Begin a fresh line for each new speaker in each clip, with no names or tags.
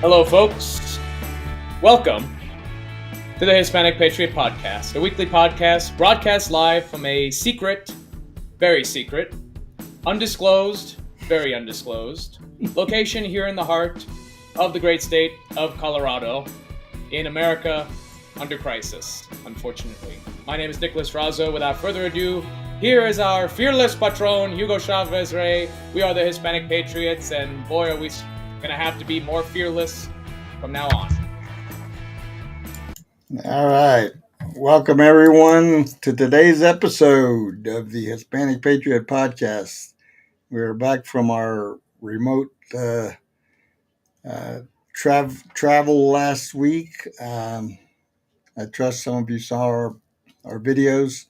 Hello, folks. Welcome to the Hispanic Patriot podcast, a weekly podcast broadcast live from a secret, very secret, undisclosed, very undisclosed location here in the heart of the great state of Colorado in America under crisis, unfortunately. My name is Nickolas Razo. Without further ado, here is our fearless patron, Hugo Chavez-Rey. We are the Hispanic Patriots, and boy, are we going to have to be more fearless from now on.
All right. Welcome, everyone, to today's episode of the Hispanic Patriot podcast. We're back from our remote travel last week. I trust some of you saw our videos,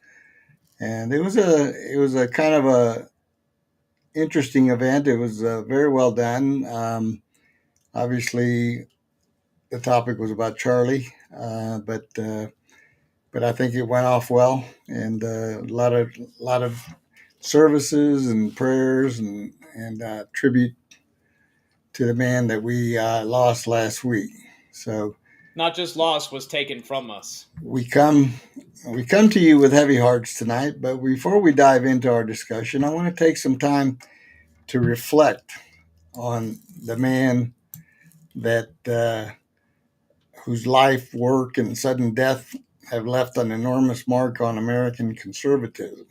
and it was a kind of a interesting event. It was very well done. Obviously, the topic was about Charlie, but I think it went off well, and a lot of services and prayers and tribute to the man that we lost last week. So
Not just lost, was taken from us.
we come to you with heavy hearts tonight. But before we dive into our discussion, I want to take some time to reflect on the man that whose life, work, and sudden death have left an enormous mark on American conservatism.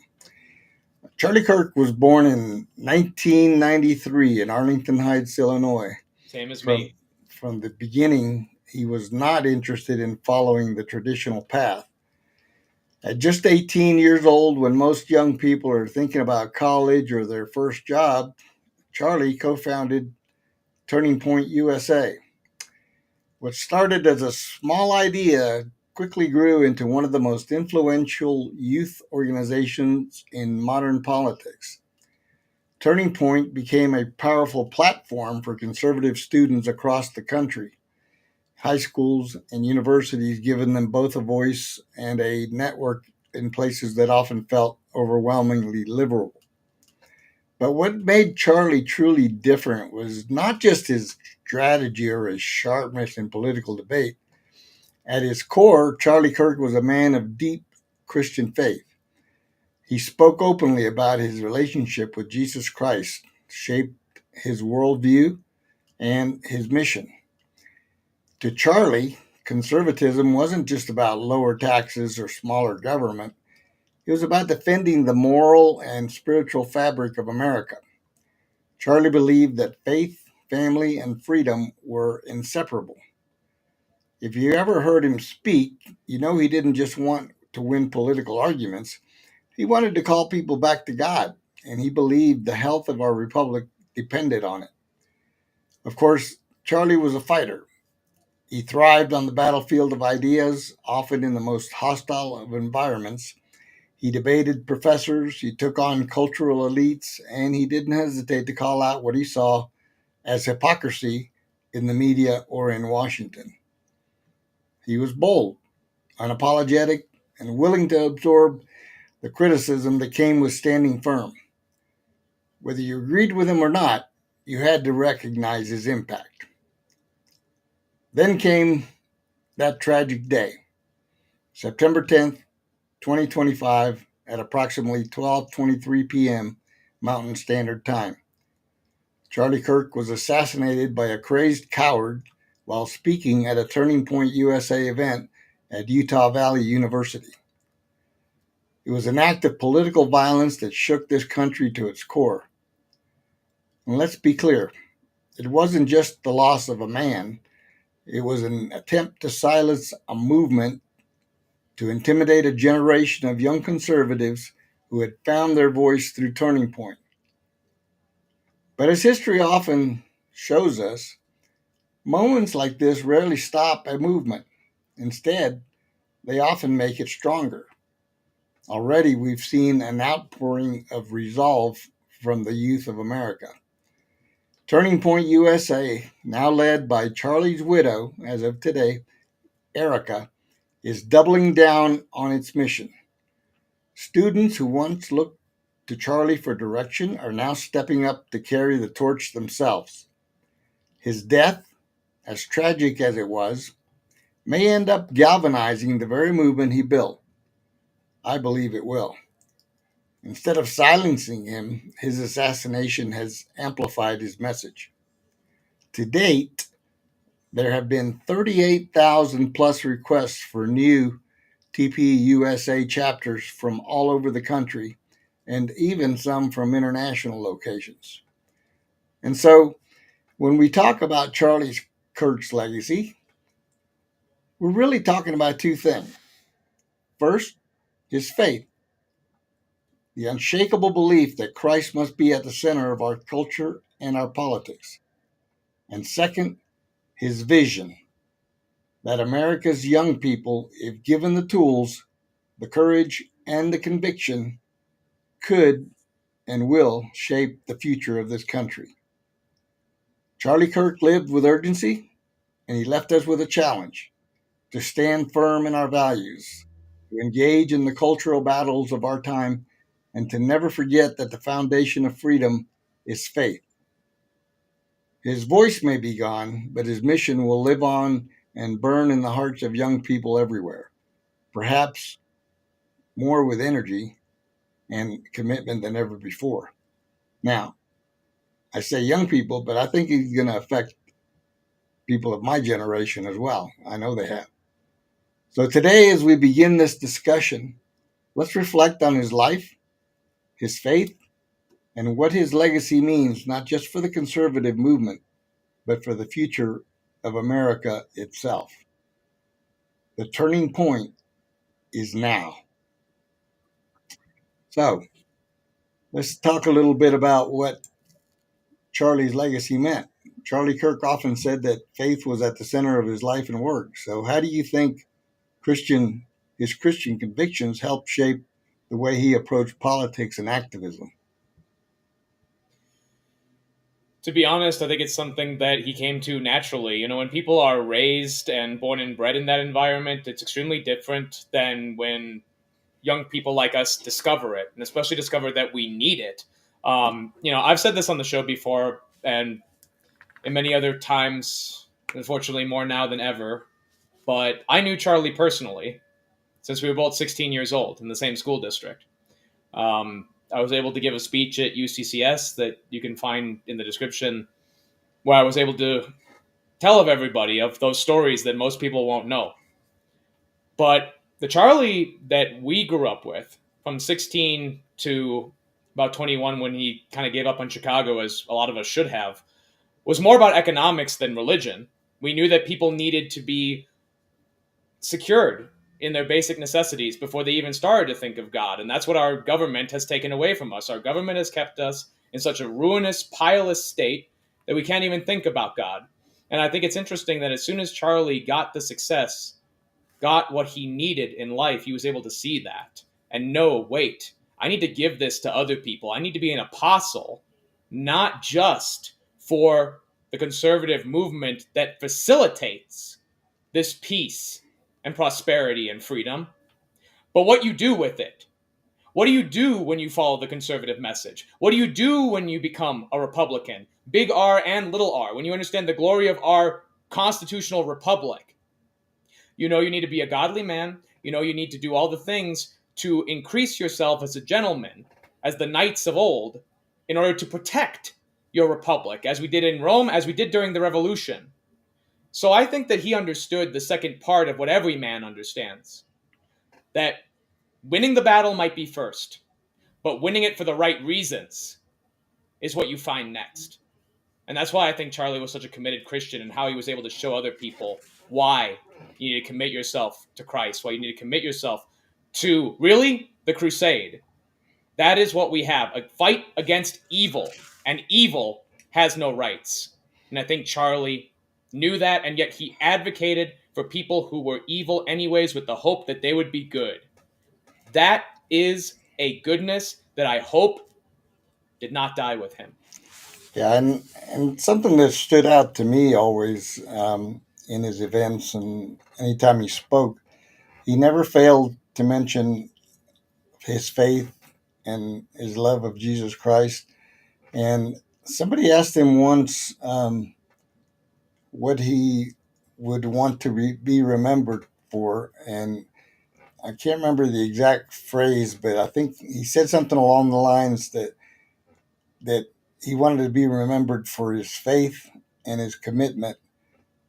Charlie Kirk was born in 1993 in Arlington Heights, Illinois.
Same as me.
From the beginning, he was not interested in following the traditional path. At just 18 years old, when most young people are thinking about college or their first job, Charlie co-founded Turning Point USA. What started as a small idea quickly grew into one of the most influential youth organizations in modern politics. Turning Point became a powerful platform for conservative students across the country, high schools and universities giving them both a voice and a network in places that often felt overwhelmingly liberal. But what made Charlie truly different was not just his strategy or his sharpness in political debate. At his core, Charlie Kirk was a man of deep Christian faith. He spoke openly about his relationship with Jesus Christ, shaped his worldview and his mission. To Charlie, conservatism wasn't just about lower taxes or smaller government. It was about defending the moral and spiritual fabric of America. Charlie believed that faith, family, and freedom were inseparable. If you ever heard him speak, you know he didn't just want to win political arguments. He wanted to call people back to God, and he believed the health of our republic depended on it. Of course, Charlie was a fighter. He thrived on the battlefield of ideas, often in the most hostile of environments. He debated professors, he took on cultural elites, and he didn't hesitate to call out what he saw as hypocrisy in the media or in Washington. He was bold, unapologetic, and willing to absorb the criticism that came with standing firm. Whether you agreed with him or not, you had to recognize his impact. Then came that tragic day, September 10th, 2025, at approximately 12:23 p.m. Mountain Standard Time. Charlie Kirk was assassinated by a crazed coward while speaking at a Turning Point USA event at Utah Valley University. It was an act of political violence that shook this country to its core. And let's be clear, it wasn't just the loss of a man. It was an attempt to silence a movement, to intimidate a generation of young conservatives who had found their voice through Turning Point. But as history often shows us, moments like this rarely stop a movement. Instead, they often make it stronger. Already, we've seen an outpouring of resolve from the youth of America. Turning Point USA, now led by Charlie's widow as of today, Erica, is doubling down on its mission. Students who once looked to Charlie for direction are now stepping up to carry the torch themselves. His death, as tragic as it was, may end up galvanizing the very movement he built. I believe it will. Instead of silencing him, his assassination has amplified his message. To date, there have been 38,000 plus requests for new TPUSA chapters from all over the country, and even some from international locations. And so, when we talk about Charlie Kirk's legacy, we're really talking about two things. First, his faith, the unshakable belief that Christ must be at the center of our culture and our politics. And second, his vision that America's young people, if given the tools, the courage, and the conviction, could and will shape the future of this country. Charlie Kirk lived with urgency, and he left us with a challenge to stand firm in our values, to engage in the cultural battles of our time, and to never forget that the foundation of freedom is faith. His voice may be gone, but his mission will live on and burn in the hearts of young people everywhere, perhaps more with energy and commitment than ever before. Now, I say young people, but I think he's going to affect people of my generation as well. I know they have. So today, as we begin this discussion, let's reflect on his life, his faith, and what his legacy means, not just for the conservative movement, but for the future of America itself. The turning point is now. So let's talk a little bit about what Charlie's legacy meant. Charlie Kirk often said that faith was at the center of his life and work. So how do you think his Christian convictions helped shape the way he approached politics and activism?
To be honest, I think it's something that he came to naturally. You know, when people are raised and born and bred in that environment, it's extremely different than when young people like us discover it, and especially discover that we need it. I've said this on the show before, and in many other times, unfortunately, more now than ever. But I knew Charlie personally since we were both 16 years old in the same school district. I was able to give a speech at UCCS that you can find in the description, where I was able to tell of everybody of those stories that most people won't know. But the Charlie that we grew up with, from 16 to about 21, when he kind of gave up on Chicago, as a lot of us should have, was more about economics than religion. We knew that people needed to be secured in their basic necessities before they even started to think of God. And that's what our government has taken away from us. Our government has kept us in such a ruinous, pileless state that we can't even think about God. And I think it's interesting that as soon as Charlie got the success, got what he needed in life, he was able to see that and know, wait, I need to give this to other people. I need to be an apostle, not just for the conservative movement that facilitates this peace and prosperity and freedom, but what you do with it. What do you do when you follow the conservative message? What do you do when you become a Republican? Big R and little r. When you understand the glory of our constitutional republic. You know you need to be a godly man. You know you need to do all the things to increase yourself as a gentleman, as the knights of old, in order to protect your republic, as we did in Rome, as we did during the Revolution. So I think that he understood the second part of what every man understands, that winning the battle might be first, but winning it for the right reasons is what you find next. And that's why I think Charlie was such a committed Christian, and how he was able to show other people why you need to commit yourself to Christ, why you need to commit yourself to, really, the crusade. That is what we have, a fight against evil, and evil has no rights. And I think Charlie knew that, and yet he advocated for people who were evil anyways with the hope that they would be good. That is a goodness that I hope did not die with him.
Yeah, and something that stood out to me always in his events and anytime he spoke, he never failed to mention his faith and his love of Jesus Christ. And somebody asked him once, what he would want to be remembered for. And I can't remember the exact phrase, but I think he said something along the lines that he wanted to be remembered for his faith and his commitment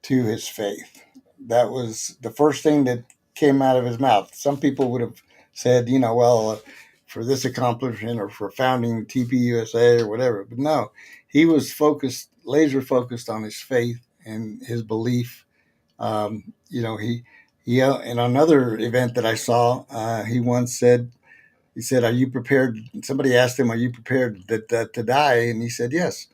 to his faith. That was the first thing that came out of his mouth. Some people would have said, well, for this accomplishment or for founding TPUSA or whatever. But no, he was focused, laser focused on his faith and his belief. He in another event that I saw, he once said, he said, "Are you prepared?" Somebody asked him, "Are you prepared to die?" And he said, "Yes,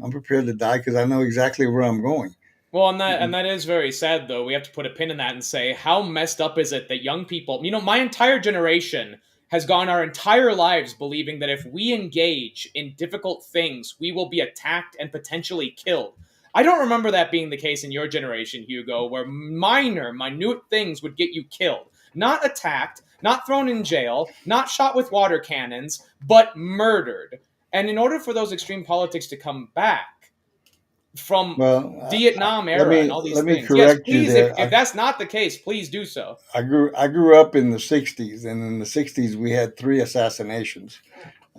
I'm prepared to die because I know exactly where I'm going."
Well, and that is very sad, though. We have to put a pin in that and say, how messed up is it that young people, my entire generation has gone our entire lives believing that if we engage in difficult things, we will be attacked and potentially killed. I don't remember that being the case in your generation, Hugo, where minute things would get you killed. Not attacked, not thrown in jail, not shot with water cannons, but murdered. And in order for those extreme politics to come back, from
Well,
Vietnam
let
era and
me
all these
let me
things. Yes,
correct you
please,
there.
if that's not the case, please do so.
I grew up in the '60s, and in the '60s we had three assassinations: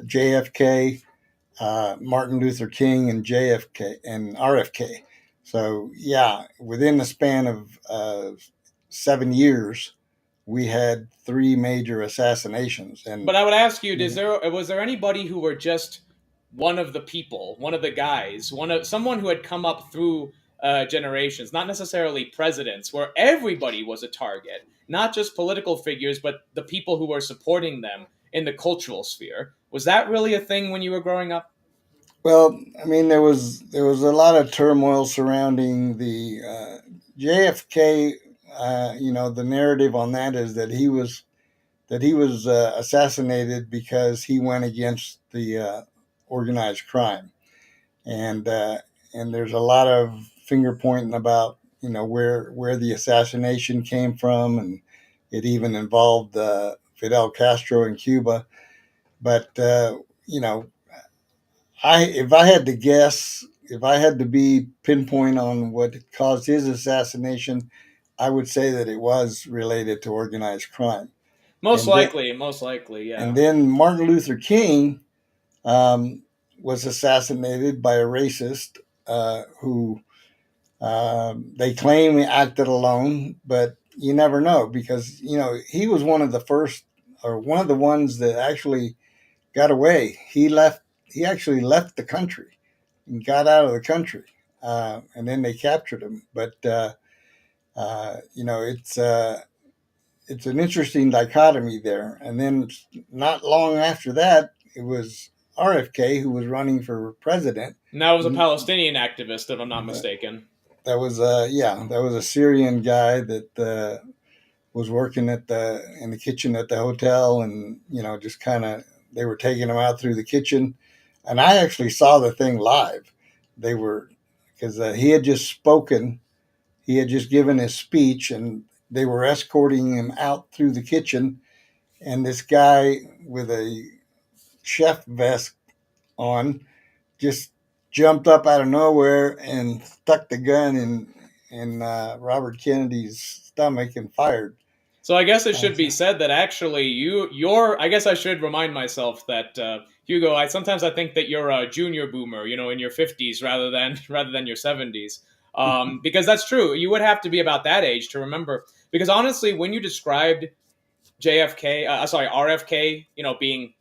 JFK, Martin Luther King, and JFK and RFK. So yeah, within the span of 7 years, we had three major assassinations, and
But I would ask you,
you know,
was there anybody who were just one of the people, one of the guys, someone who had come up through generations, not necessarily presidents, where everybody was a target, not just political figures, but the people who were supporting them in the cultural sphere? Was that really a thing when you were growing up?
well, I mean, there was a lot of turmoil surrounding the JFK. The narrative on that is that he was assassinated because he went against the organized crime, and and there's a lot of finger pointing about where the assassination came from, and it even involved Fidel Castro in Cuba. But if I had to guess, if I had to be pinpoint on what caused his assassination, I would say that it was related to organized crime. And then
Most likely,
and
yeah.
then Martin Luther King um, was assassinated by a racist who they claim he acted alone, but you never know because he was one of the first or one of the ones that actually got away. He left. He actually left the country and got out of the country, and then they captured him. But it's an interesting dichotomy there. And then not long after that, it was RFK who was running for president.
And that was a Palestinian activist, if I'm not
That
mistaken.
was a Syrian guy that was working in the kitchen at the hotel, and just kind of they were taking him out through the kitchen, and I actually saw the thing live. They were because he had just spoken, he had just given his speech, and they were escorting him out through the kitchen, and this guy with a chef vest on just jumped up out of nowhere and stuck the gun in Robert Kennedy's stomach and fired.
So I guess it should be said that actually I guess I should remind myself that Hugo, I think that you're a junior boomer, in your 50s rather than your 70s. Because that's true. You would have to be about that age to remember. Because honestly, when you described RFK, being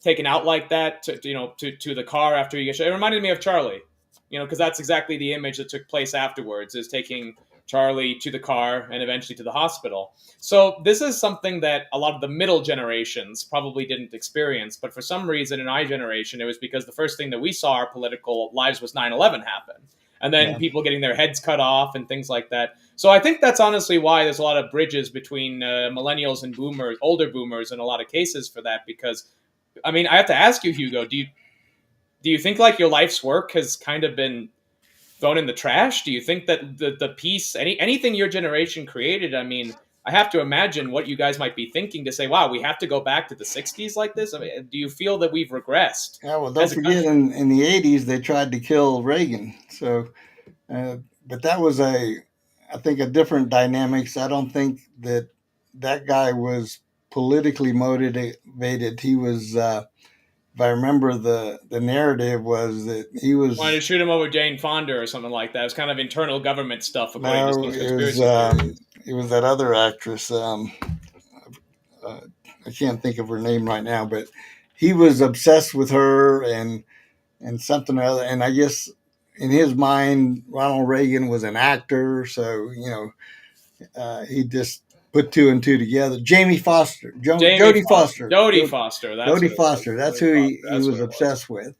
taken out like that to the car after you get shot. It reminded me of Charlie, because that's exactly the image that took place afterwards, is taking Charlie to the car and eventually to the hospital. So this is something that a lot of the middle generations probably didn't experience, but for some reason in our generation, it was because the first thing that we saw our political lives was 9/11 happen. And then
Yeah.
people getting their heads cut off and things like that. So I think that's honestly why there's a lot of bridges between millennials and boomers, older boomers, in a lot of cases for that. Because I have to ask you, Hugo, do you think like your life's work has kind of been thrown in the trash? Do you think that the piece, anything your generation created? I have to imagine what you guys might be thinking to say, "Wow, we have to go back to the '60s like this." Do you feel that we've regressed
Yeah, well, don't
as a
forget
country?
in the '80s they tried to kill Reagan. So But that was I think, a different dynamics. I don't think that guy was politically motivated. He was, if I remember, the narrative was that he
Wanted to
was,
shoot him over Jane Fonda or something like that. It was kind of internal government stuff, according to
no,
some conspiracy theories.
it was that other actress. Uh, I can't think of her name right now, but he was obsessed with her and something or other. And I guess in his mind, Ronald Reagan was an actor, so he just put two and two together. Jamie Foster,
Jamie
Jodie
Foster,
Foster,
Jodie Foster. That's what
Jodie
it was.
Foster. That's
Jodie
who
Foster.
he
That's
was
what it was.
obsessed with,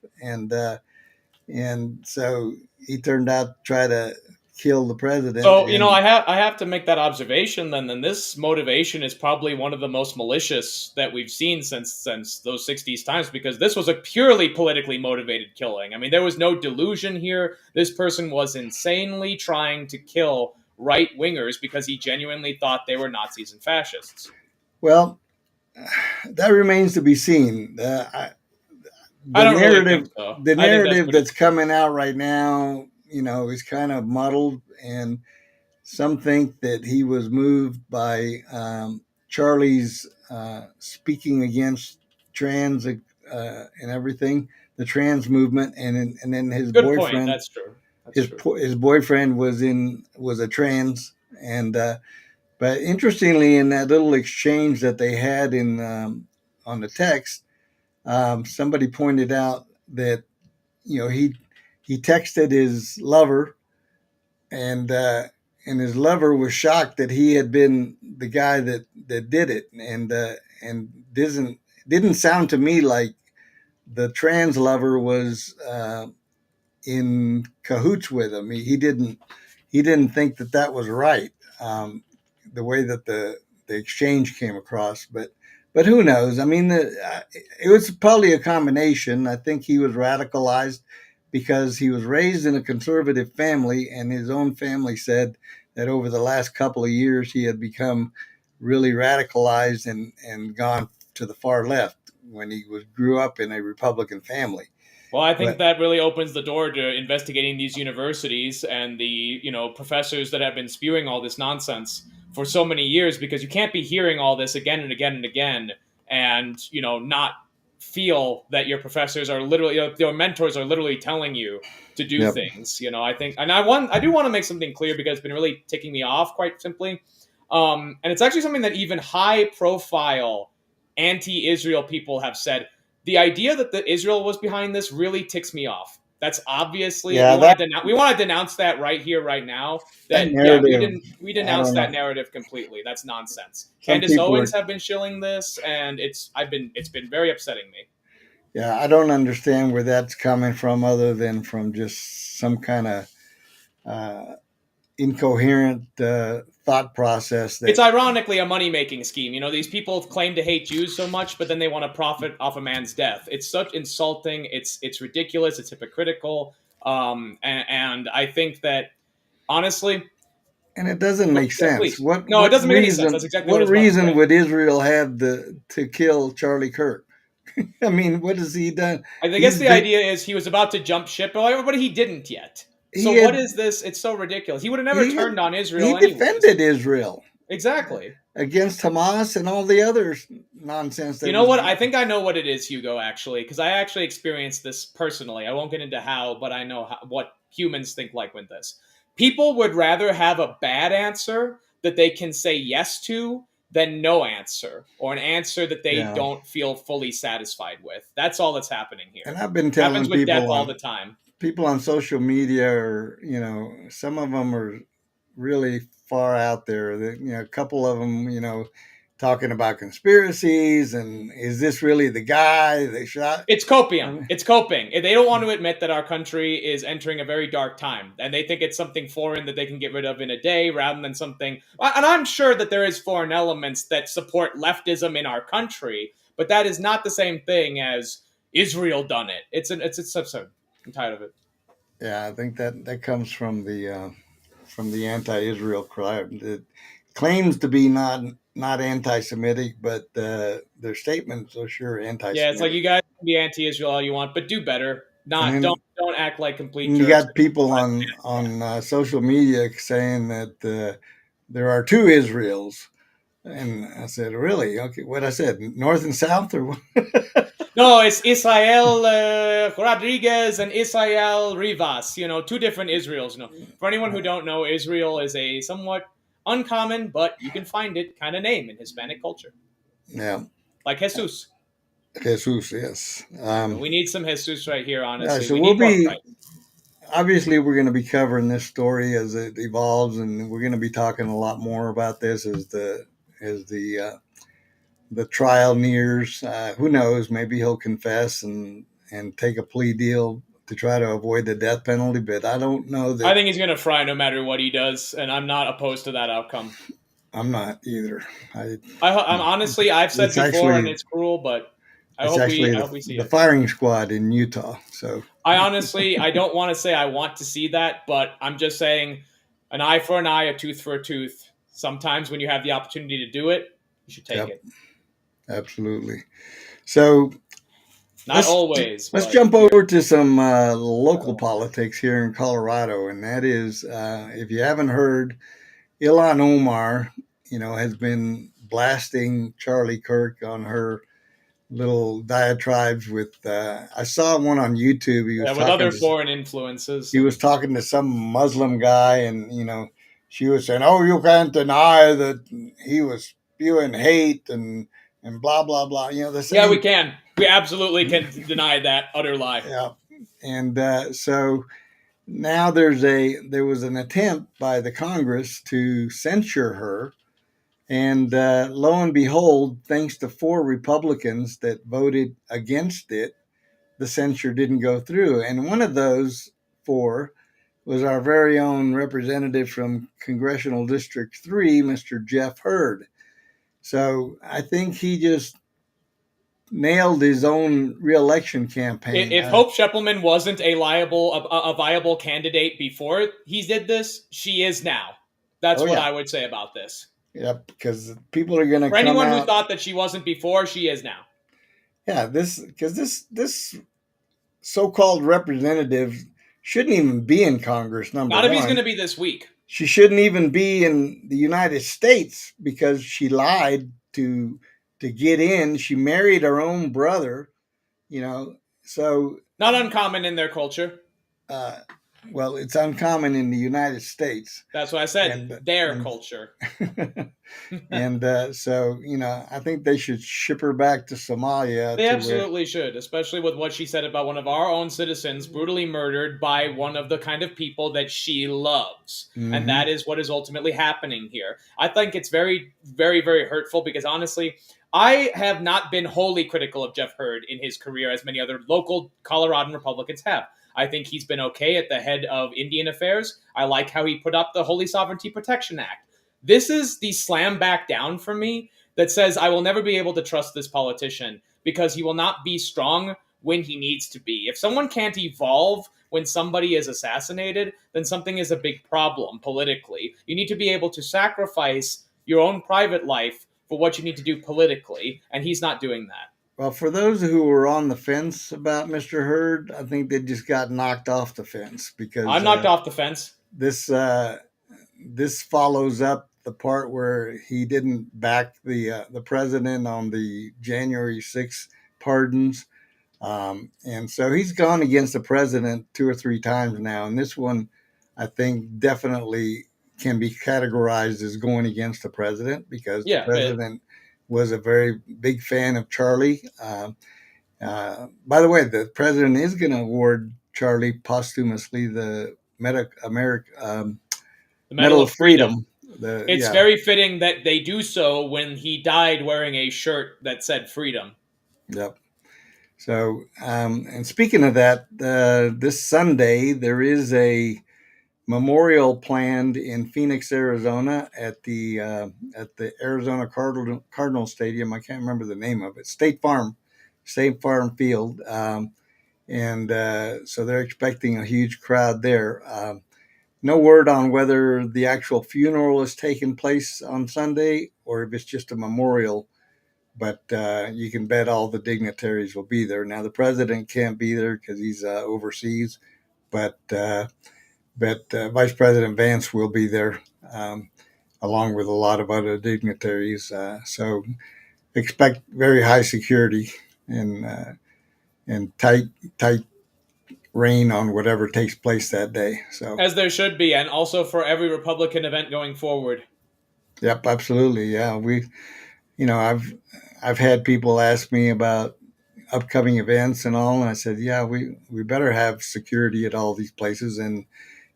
and so he turned out to try to kill the president.
So
And
I have to make that observation. Then this motivation is probably one of the most malicious that we've seen since those '60s times, because this was a purely politically motivated killing. I mean, there was no delusion here. This person was insanely trying to kill right wingers because he genuinely thought they were Nazis and fascists.
well, that remains to be seen.
I
The
don't really think
narrative,
so.
the
I think that's
narrative
pretty.
that's coming out right now, is kind of muddled, and some think that he was moved by Charlie's speaking against trans and everything, the trans movement, and then his
Good point.
boyfriend,
That's true. That's true.
his boyfriend was a trans, and but interestingly, in that little exchange that they had in on the text, somebody pointed out that he texted his lover, and his lover was shocked that he had been the guy that did it, and didn't sound to me like the trans lover was in cahoots with him. He didn't think that was right, the way that the exchange came across. But who knows? I mean, it was probably a combination. I think he was radicalized because he was raised in a conservative family, and his own family said that over the last couple of years he had become really radicalized and gone to the far left when he grew up in a Republican family.
Well, I think
But
that really opens the door to investigating these universities and the professors that have been spewing all this nonsense for so many years, because you can't be hearing all this again and again and again and not feel that your professors are literally your mentors are literally telling you to do
yep,
things. I think, and I do want to make something clear because it's been really ticking me off, quite simply. And it's actually something that even high profile anti-Israel people have said. The idea that the Israel was behind this really ticks me off. That's obviously
yeah,
we want to denounce that right here, right now.
that
That yeah,
narrative.
we
I
denounce
don't
that
know.
narrative completely. That's nonsense.
Some
Candace
people
Owens
are.
have been shilling this, and it's been very upsetting me.
Yeah, I don't understand where that's coming from, other than from just some kind of uh, incoherent thought process
It's
that.
ironically a money making scheme. These people claim to hate Jews so much, but then they want to profit off a man's death. It's such insulting. It's ridiculous. It's hypocritical. And I think that honestly,
And it doesn't make
yeah,
sense.
please.
What
No, it
what
doesn't make any sense. That's
reason
exactly
what
what I was about to
reason
say.
would Israel have to kill Charlie Kirk? I mean, what has he done?
I guess
He's
the
been
idea is he was about to jump ship, but he didn't yet. So
he
what
had
is this? It's so ridiculous. He would have never
he had
turned on
he
Israel anyways.
defended Israel
Exactly.
against Hamas and all the other nonsense
You
that
know
was.
what? I think I know what it is, Hugo, actually, because I actually experienced this personally. I won't get into how, but I know what humans think like with this. People would rather have a bad answer that they can say yes to than no answer, or an answer that they
Yeah,
don't feel fully satisfied with. That's all that's happening
and
here.
I've been
Happens
telling
with death all the time.
people on social media are, some of them are really far out there. That, a couple of them, talking about conspiracies and is this really the guy they shot?
It's
I
copium.
mean,
It's coping. They don't want to admit that our country is entering a very dark time, and they think it's something foreign that they can get rid of in a day, rather than something. And I'm sure that there is foreign elements that support leftism in our country, but that is not the same thing as Israel done it. It's absurd. I'm tired of it.
yeah, I think that comes from the anti-Israel crowd. It claims to be not anti-Semitic, but their statements are sure
Yeah, it's like
anti-Semitic.
you guys can be anti-Israel all you want, but do better.
And
Not
then
don't act like complete
And you
jerks.
got people on social media saying that there are two Israels. And I said, really? Okay, what I said, North and South, or what?
No, it's Israel Rodriguez and Israel Rivas. Two different Israels. For anyone who don't know, Israel is a somewhat uncommon, but you can find it kind of name in Hispanic culture,
Yeah,
like Jesus.
Jesus, yes.
We need some Jesus right here.
Yeah,
Honestly,
so
we need more Christ.
obviously we're going to be covering this story as it evolves, and we're going to be talking a lot more about this as the trial nears. Who knows? Maybe he'll confess and take a plea deal to try to avoid the death penalty. But I don't know
I
that.
think he's gonna fry no matter what he does, and I'm not opposed to that outcome.
I'm not either. I,
I'm honestly, I've said
it's
before, and
actually
it's cruel, but I
it's
hope we,
actually
I hope we see
the
it.
firing squad in Utah. So
I honestly, I don't want to say I want to see that, but I'm just saying, an eye for an eye, a tooth for a tooth. Sometimes when you have the opportunity to do it, you should take
yep,
it.
absolutely. So
Not
let's
always,
let's
but
jump
here.
over to some local politics here in Colorado, and that is, if you haven't heard, Ilhan Omar, has been blasting Charlie Kirk on her little diatribes with. I saw one on YouTube.
Yeah, with other foreign influences
He was
and
talking to some Muslim guy, and she was saying, "Oh, you can't deny that he was spewing hate and blah blah blah." The
yeah, we
same.
can. We absolutely can deny that utter lie.
Yeah, and so now there was an attempt by the Congress to censure her, and lo and behold, thanks to 4 Republicans that voted against it, the censure didn't go through. And one of those 4 was our very own representative from Congressional District 3, Mr. Jeff Hurd. So I think he just nailed his own reelection campaign.
If Hope Scheppelman wasn't a viable candidate before he did this, she is now. That's
Oh
what
yeah,
I would say about this.
yep. Because people are going to
For
come
anyone who
out.
thought that she wasn't before, she is now.
Yeah, this so-called representative shouldn't even be in Congress. Number
Not if he's going
one,
to be this week.
she shouldn't even be in the United States because she lied to get in. She married her own brother. So
Not uncommon in their culture.
uh, well, it's uncommon in the United States,
That's what I said.
and
Their
and
culture.
and so I think they should ship her back to Somalia
They
to where.
absolutely should, especially with what she said about one of our own citizens brutally murdered by one of the kind of people that she loves. And
Mm-hmm.
that is what is ultimately happening here. I think it's very, very, very hurtful because honestly, I have not been wholly critical of Jeff Hurd in his career as many other local Coloradan Republicans have. I think he's been okay at the head of Indian affairs. I like how he put up the Holy Sovereignty Protection Act. This is the slam back down for me that says I will never be able to trust this politician because he will not be strong when he needs to be. If someone can't evolve when somebody is assassinated, then something is a big problem politically. You need to be able to sacrifice your own private life for what you need to do politically, and he's not doing that.
Well, for those who were on the fence about Mr. Hurd, I think they just got knocked off the fence because
I'm knocked off the fence.
this this follows up the part where he didn't back the president on the January 6th pardons, and so he's gone against the president 2 or 3 times now. And this one, I think, definitely can be categorized as going against the president because the
Yeah,
president was a very big fan of Charlie. By the way, the president is going to award Charlie posthumously the
the Medal
Medal
of
of
Freedom.
Freedom.
It's
Yeah,
very fitting that they do so when he died wearing a shirt that said freedom.
yep. So, and speaking of that, this Sunday there is a memorial planned in Phoenix, Arizona, at the Arizona Cardinal Stadium. I can't remember the name of it. State Farm Field, and so they're expecting a huge crowd there. No word on whether the actual funeral is taking place on Sunday or if it's just a memorial, but you can bet all the dignitaries will be there. Now, the president can't be there because he's overseas, but Vice President Vance will be there, along with a lot of other dignitaries. So expect very high security and tight rein on whatever takes place that day. So,
as there should be, and also for every Republican event going forward.
yep, absolutely, yeah. I've had people ask me about upcoming events and all, and I said, yeah, we better have security at all these places, and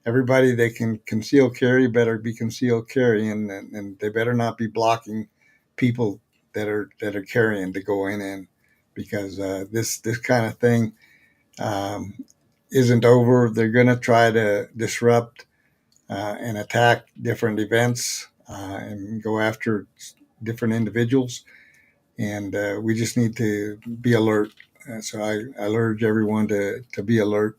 everybody that can conceal carry better be concealed carry, and they better not be blocking people that are carrying to go in, because this kind of thing um, isn't over. They're going to try to disrupt and attack different events and go after different individuals, and we just need to be alert. So I urge everyone to be alert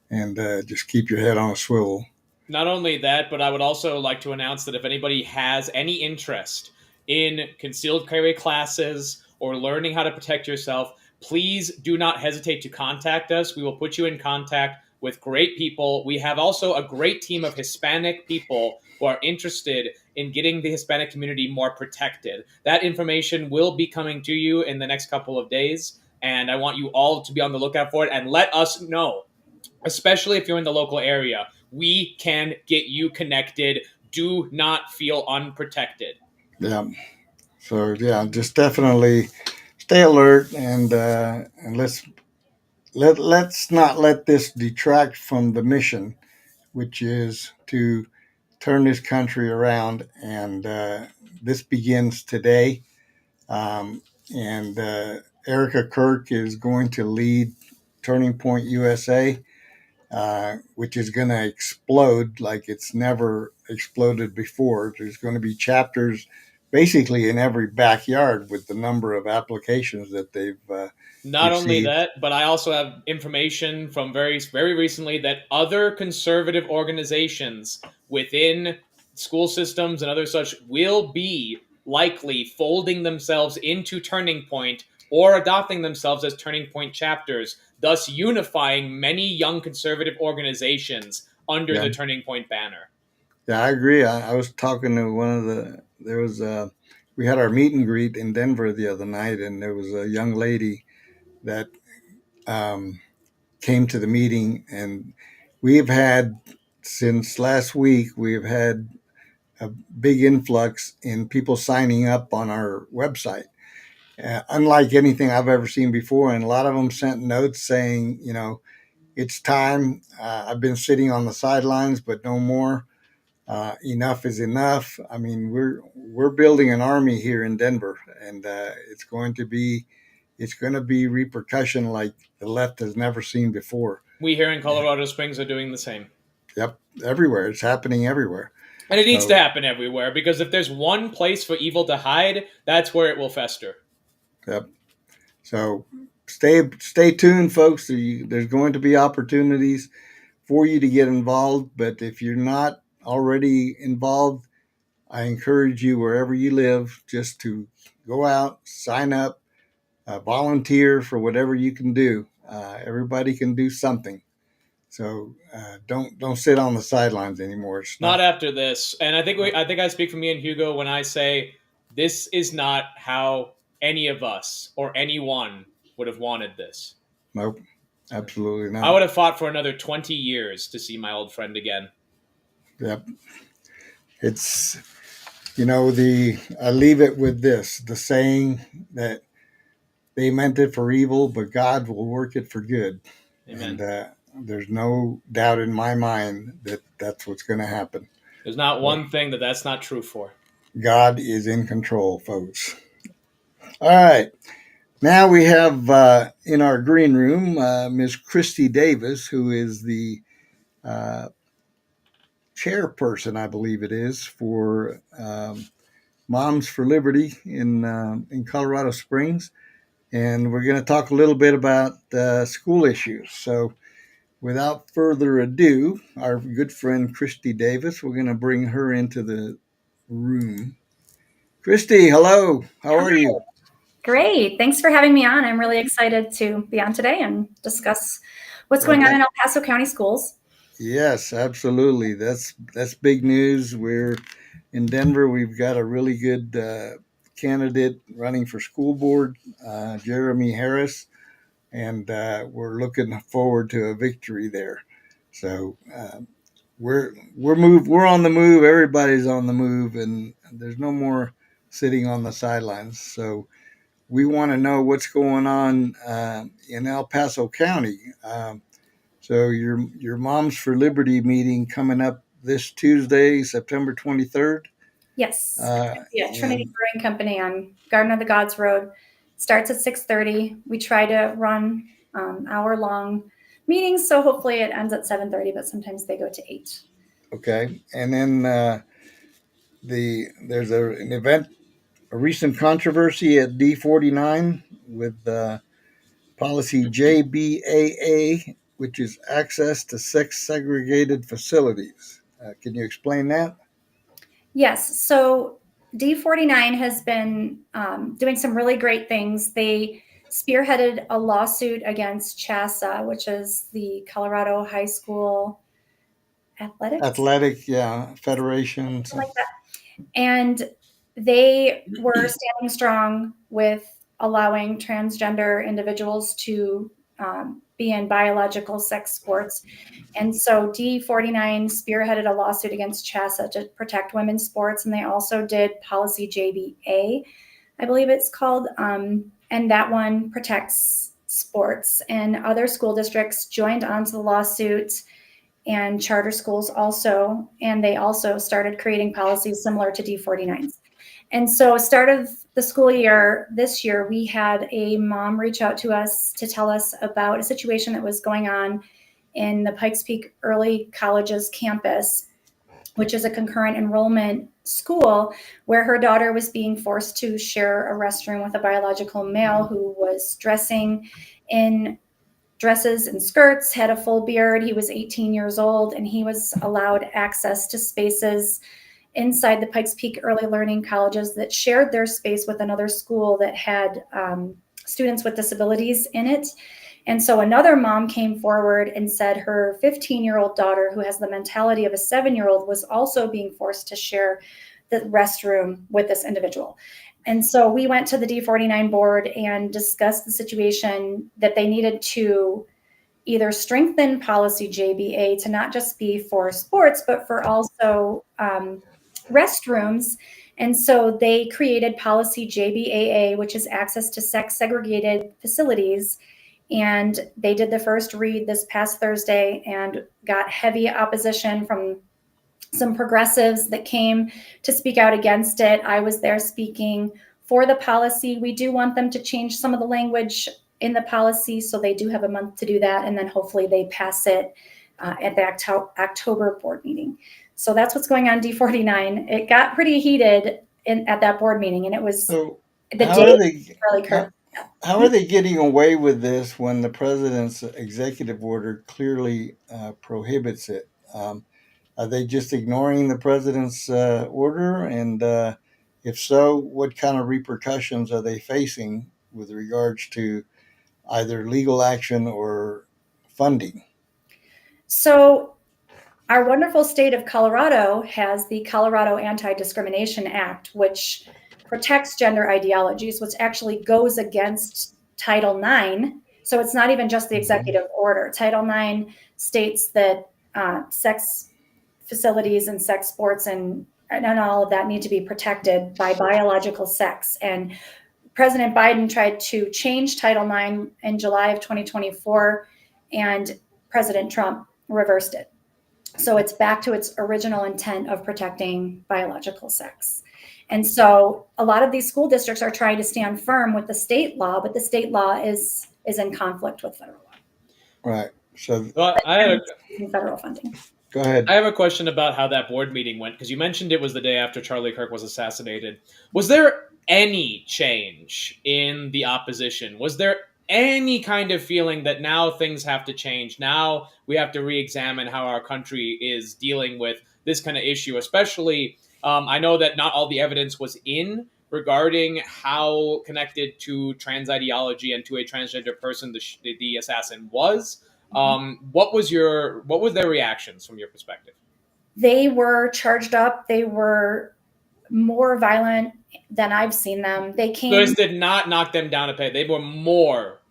and just keep your head on a swivel.
Not only that, but I would also like to announce that if anybody has any interest in concealed carry classes or learning how to protect yourself, please do not hesitate to contact us. We will put you in contact with great people. We have also a great team of Hispanic people who are interested in getting the Hispanic community more protected. That information will be coming to you in the next couple of days, and I want you all to be on the lookout for it and let us know, especially if you're in the local area. We can get you connected. Do not feel unprotected.
Yeah. So yeah, just definitely stay alert, and let's not let this detract from the mission, which is to turn this country around. And this begins today. Um, and Erica Kirk is going to lead Turning Point USA, which is going to explode like it's never exploded before. There's going to be chapters basically in every backyard with the number of applications that they've
Not only
received.
that, but I also have information from very recently that other conservative organizations within school systems and other such will be likely folding themselves into Turning Point or adopting themselves as Turning Point chapters, thus unifying many young conservative organizations under
Yeah,
the Turning Point banner.
yeah, I agree. I was talking to we had our meet and greet in Denver the other night, and there was a young lady that um, came to the meeting, and we've had since last week we've had a big influx in people signing up on our website, unlike anything I've ever seen before. And a lot of them sent notes saying, it's time. I've been sitting on the sidelines, but no more. Enough is enough. I mean, we're building an army here in Denver, and it's going to be repercussion like the left has never seen before.
We here in Colorado Springs are doing the same.
Yep, everywhere. It's happening everywhere.
And it needs to
So,
happen everywhere, because if there's one place for evil to hide, that's where it will fester.
yep. So stay tuned, folks. There's going to be opportunities for you to get involved, but if you're not already involved, I encourage you wherever you live just to go out, sign up, volunteer for whatever you can do. Everybody can do something. So don't sit on the sidelines anymore. It's
Not
not.
after this. And I think I speak for me and Hugo when I say this is not how any of us or anyone would have wanted this.
Nope, absolutely
I
not.
would have fought for another 20 years to see my old friend again.
Yep. It's the I leave it with this, the saying that they meant it for evil, but God will work it for good. And
Amen.
there's no doubt in my mind that that's what's going to happen.
There's not
But
one thing that that's not true for.
God is in control, folks. All right. Now we have in our green room Miss Christy Davis, who is the uh, chairperson, I believe it is, for Moms for Liberty in Colorado Springs. And we're going to talk a little bit about school issues. So, without further ado, our good friend Christy Davis, we're going to bring her into the room. Christy, hello. How are
Hi.
you?
Great. Thanks for having me on. I'm really excited to be on today and discuss What's going on in El Paso County schools?
Yes, absolutely. That's big news. We're in Denver. We've got a really good candidate running for school board, Jeremy Harris, and we're looking forward to a victory there. So we're on the move. Everybody's on the move, and there's no more sitting on the sidelines. So we want to know what's going on in El Paso County. So your Moms for Liberty meeting coming up this Tuesday, September 23rd.
Yes. Trinity
And
Brewing Company on Garden of the Gods Road. Starts at 6:30. We try to run hour-long meetings, so hopefully it ends at 7:30, but sometimes they go to 8.
okay, and then there's an event, a recent controversy at D49 with policy JBAA, which is access to sex segregated facilities. Can you explain that?
Yes. So D49 has been doing some really great things. They spearheaded a lawsuit against CHASA, which is the Colorado High School Athletics,
Athletic, yeah, federation.
something like that. And they were standing strong with allowing transgender individuals to be in biological sex sports. And so D49 spearheaded a lawsuit against CHASA to protect women's sports. And they also did policy JBA, I believe it's called. And that one protects sports. And other school districts joined onto the lawsuit, and charter schools also. And they also started creating policies similar to D49's. And so, start of the school year this year, we had a mom reach out to us to tell us about a situation that was going on in the Pikes Peak Early College's campus, which is a concurrent enrollment school, where her daughter was being forced to share a restroom with a biological male who was dressing in dresses and skirts, had a full beard. He was 18 years old, and he was allowed access to spaces inside the Pikes Peak Early Learning Colleges that shared their space with another school that had students with disabilities in it. And so another mom came forward and said her 15-year-old daughter, who has the mentality of a 7-year-old, was also being forced to share the restroom with this individual. And so we went to the D49 board and discussed the situation, that they needed to either strengthen policy JBA to not just be for sports, but for also restrooms. And so they created policy JBAA, which is access to sex segregated facilities. And they did the first read this past Thursday and got heavy opposition from some progressives that came to speak out against it. I was there speaking for the policy. We do want them to change some of the language in the policy, so they do have a month to do that, and then hopefully they pass it at the October board meeting. So that's what's going on D49. It got pretty heated at that board meeting, and it was
So
the
how
day
are they?
Charlie Kirk.
How are they getting away with this when the president's executive order clearly prohibits it? Are they just ignoring the president's order? And if so, what kind of repercussions are they facing with regards to either legal action or funding?
So our wonderful state of Colorado has the Colorado Anti-Discrimination Act, which protects gender ideologies, which actually goes against Title IX. So it's not even just the executive order. Title IX states that sex facilities and sex sports and all of that need to be protected by biological sex. And President Biden tried to change Title IX in July of 2024, and President Trump reversed it. So it's back to its original intent of protecting biological sex. And so a lot of these school districts are trying to stand firm with the state law, but the state law is in conflict with federal law.
Right. So
Well,
federal funding.
Go ahead.
I have a question about how that board meeting went, because you mentioned it was the day after Charlie Kirk was assassinated. Was there any change in the opposition? Was there any kind of feeling that now things have to change? Now we have to re-examine how our country is dealing with this kind of issue, especially I know that not all the evidence was in regarding how connected to trans ideology and to a transgender person the assassin was. What was their reactions from your perspective?
They were charged up. They were more violent than I've seen them. They came.
This did not knock them down a peg. They were more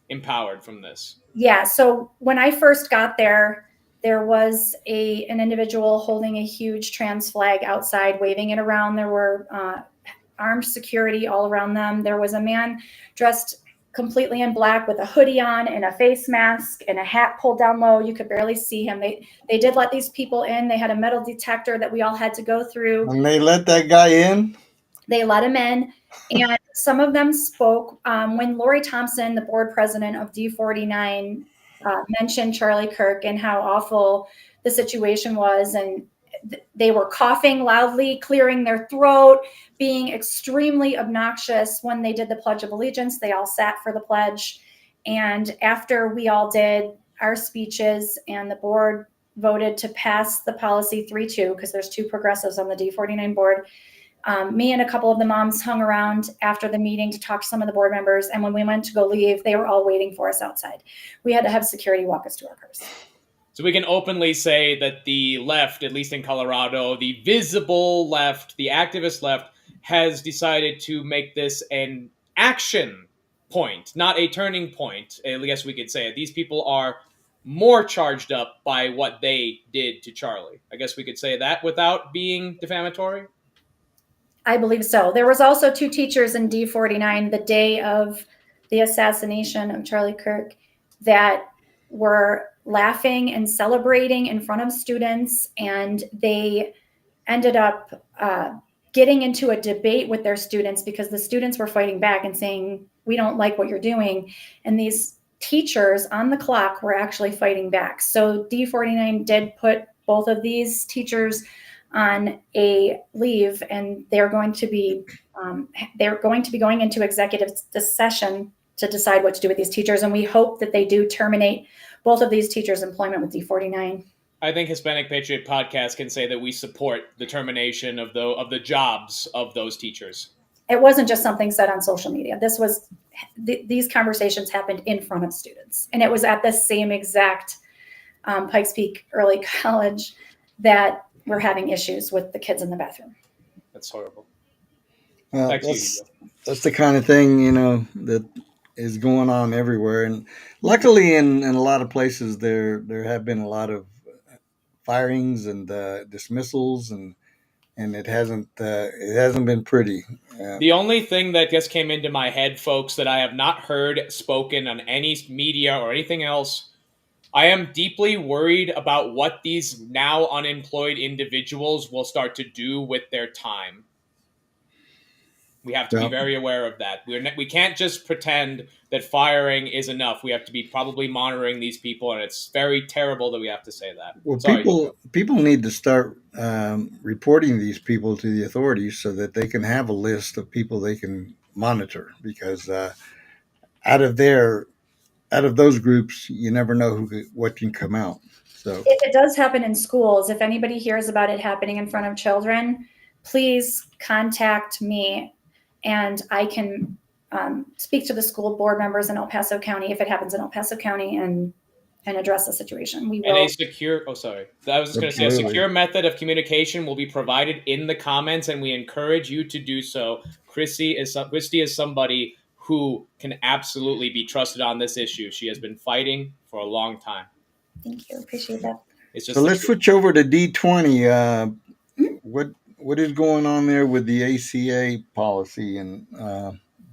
empowered from this.
Yeah. So when I first got there was an individual holding a huge trans flag outside, waving it around. There were armed security all around them. There was a man dressed completely in black with a hoodie on and a face mask and a hat pulled down low. You could barely see him. They did let these people in. They had a metal detector that we all had to go through.
And they let that guy in?
They let him in. And some of them spoke. When Lori Thompson, the board president of D49, mentioned Charlie Kirk and how awful the situation was, and they were coughing loudly, clearing their throat, being extremely obnoxious when they did the Pledge of Allegiance. They all sat for the pledge. And after we all did our speeches and the board voted to pass the policy 3-2, because there's 2 progressives on the D49 board, me and a couple of the moms hung around after the meeting to talk to some of the board members. And when we went to go leave, they were all waiting for us outside. We had to have security walk us to our cars.
So we can openly say that the left, at least in Colorado, the visible left, the activist left, has decided to make this an action point, not a turning point. I guess we could say it. These people are more charged up by what they did to Charlie. I guess we could say that without being defamatory.
I believe so. There was also 2 teachers in D49 the day of the assassination of Charlie Kirk that were laughing and celebrating in front of students, and they ended up getting into a debate with their students because the students were fighting back and saying, we don't like what you're doing. And these teachers on the clock were actually fighting back. So D49 did put both of these teachers on a leave, and they're going to be going into executive session to decide what to do with these teachers. And we hope that they do terminate both of these teachers' employment with D49.
I think Hispanic Patriot podcast can say that we support the termination of the jobs of those teachers.
It wasn't just something said on social media. These conversations happened in front of students, and it was at the same exact Pikes Peak Early College that we're having issues with the kids in the bathroom.
That's horrible.
That's the kind of thing, that is going on everywhere. And luckily in a lot of places there have been a lot of firings and dismissals, and it hasn't been pretty.
The only thing that just came into my head, folks, that I have not heard spoken on any media or anything else, I am deeply worried about what these now unemployed individuals will start to do with their time. We have to be very aware of that. We can't just pretend that firing is enough. We have to be probably monitoring these people, and it's very terrible that we have to say that.
Well, people need to start reporting these people to the authorities so that they can have a list of people they can monitor, because out of those groups, you never know what can come out. So
if it does happen in schools, if anybody hears about it happening in front of children, please contact me, and I can speak to the school board members in El Paso County if it happens in El Paso County and address the situation. We will.
And a secure method of communication will be provided in the comments, and we encourage you to do so. Christy is somebody who can absolutely be trusted on this issue. She has been fighting for a long time.
Thank you. Appreciate that.
So let's switch over to D20. What is going on there with the ACA policy and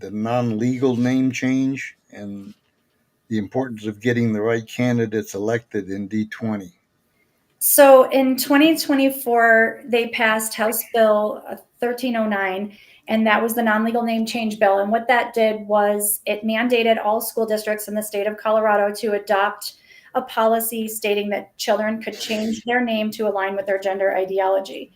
the non-legal name change and the importance of getting the right candidates elected in D20?
So in 2024, they passed House Bill 1309, and that was the non-legal name change bill. And what that did was it mandated all school districts in the state of Colorado to adopt a policy stating that children could change their name to align with their gender ideology.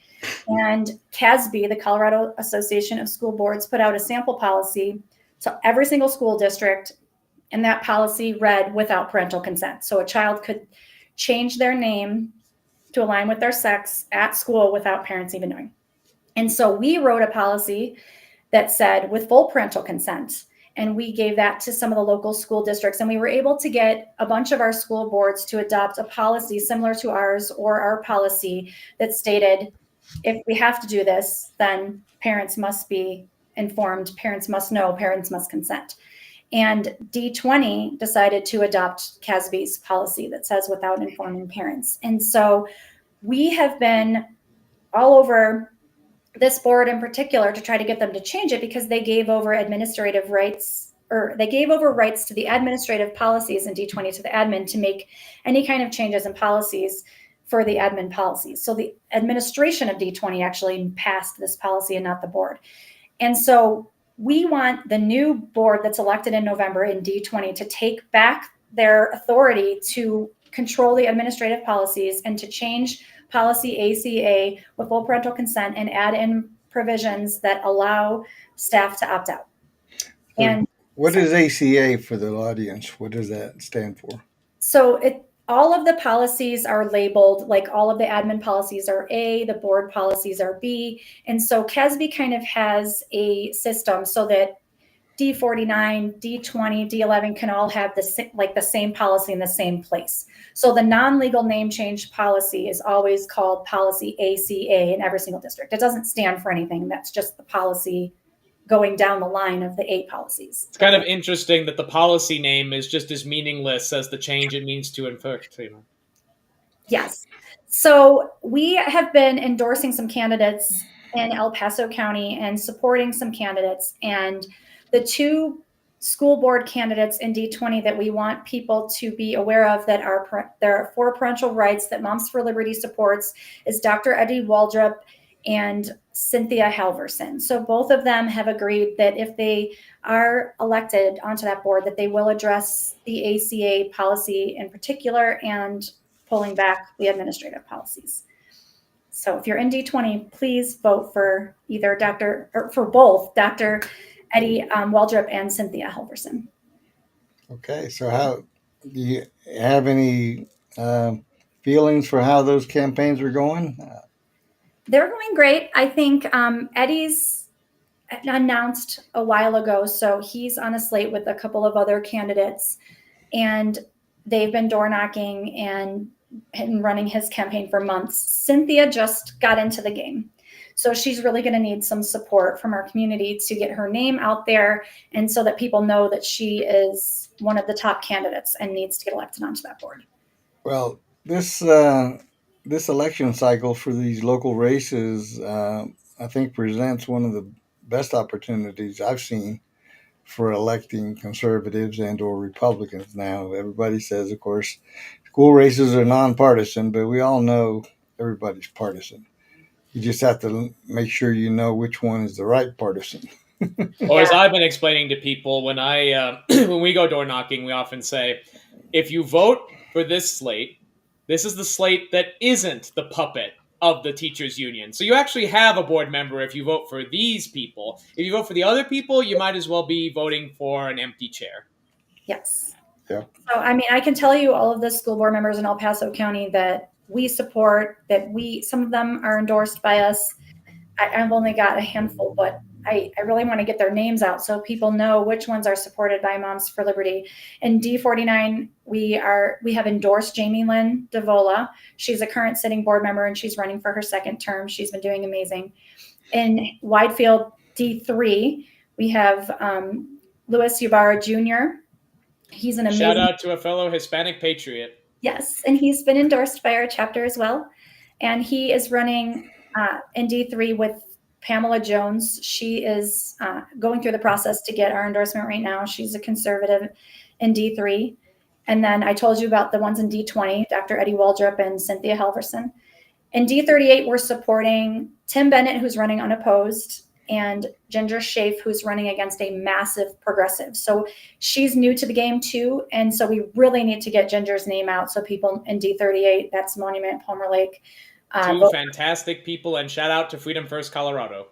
And CASB, the Colorado Association of School Boards, put out a sample policy to every single school district, and that policy read without parental consent. So a child could change their name to align with their sex at school without parents even knowing. And so we wrote a policy that said with full parental consent. and we gave that to some of the local school districts. And we were able to get a bunch of our school boards to adopt a policy similar to ours, or our policy that stated, if we have to do this, then parents must be informed, parents must know, parents must consent. And D20 decided to adopt CASB's policy that says without informing parents. And so we have been all over this board in particular to try to get them to change it, because they gave over administrative rights, or they gave over rights to the administrative policies in D20 to the admin to make any kind of changes in policies for the admin policies. So the administration of D20 actually passed this policy and not the board. And so we want the new board that's elected in November in D20 to take back their authority to control the administrative policies and to change policy ACA with full parental consent and add in provisions that allow staff to opt out. And
what is ACA for the audience? What does that stand for?
So all of the policies are labeled, like all of the admin policies are A, the board policies are B. And so CASB kind of has a system so that D49, D20, D11 can all have the same policy in the same place. So the non-legal name change policy is always called policy ACA in every single district. It doesn't stand for anything. That's just the policy going down the line of the 8 policies.
It's kind of interesting that the policy name is just as meaningless as the change it means to inflict.
Yes. So we have been endorsing some candidates in El Paso County and supporting some candidates. And the 2 school board candidates in D20 that we want people to be aware of that are for parental rights that Moms for Liberty supports is Dr. Eddie Waldrop and Cynthia Halverson. So both of them have agreed that if they are elected onto that board, that they will address the ACA policy in particular and pulling back the administrative policies. So if you're in D20, please vote for either both Dr. Eddie Waldrop and Cynthia Halverson.
Okay, so how do you have any feelings for how those campaigns are going?
They're going great. I think Eddie's announced a while ago, so he's on a slate with a couple of other candidates, and they've been door knocking and running his campaign for months. Cynthia just got into the game, so she's really going to need some support from our community to get her name out there, and so that people know that she is one of the top candidates and needs to get elected onto that board.
Well, this election cycle for these local races, I think presents one of the best opportunities I've seen for electing conservatives and or Republicans. Now, everybody says, of course, school races are nonpartisan, but we all know everybody's partisan. You just have to make sure you know which one is the right partisan.
Or as I've been explaining to people, when when we go door knocking, we often say, if you vote for this slate, this is the slate that isn't the puppet of the teachers union. So you actually have a board member if you vote for these people. If you vote for the other people, you might as well be voting for an empty chair.
Yes.
Yeah.
So, I mean, I can tell you all of the school board members in El Paso County that we support, some of them are endorsed by us. I've only got a handful, but I really want to get their names out so people know which ones are supported by Moms for Liberty. In D49, we have endorsed Jamie Lynn DeVola. She's a current sitting board member and she's running for her 2nd term. She's been doing amazing. In Widefield D3, we have Louis Ybarra Jr. He's an amazing.
Shout out to a fellow Hispanic Patriot.
Yes, and he's been endorsed by our chapter as well. And he is running in D3 with Pamela Jones. She is going through the process to get our endorsement right now. She's a conservative in D3. And then I told you about the ones in D20, Dr. Eddie Waldrop and Cynthia Halverson. In D38, we're supporting Tim Bennett, who's running unopposed, and Ginger Schaaf, who's running against a massive progressive. So she's new to the game too. And so we really need to get Ginger's name out so people in D38, that's Monument, Palmer Lake.
Two fantastic people, and shout out to Freedom First Colorado.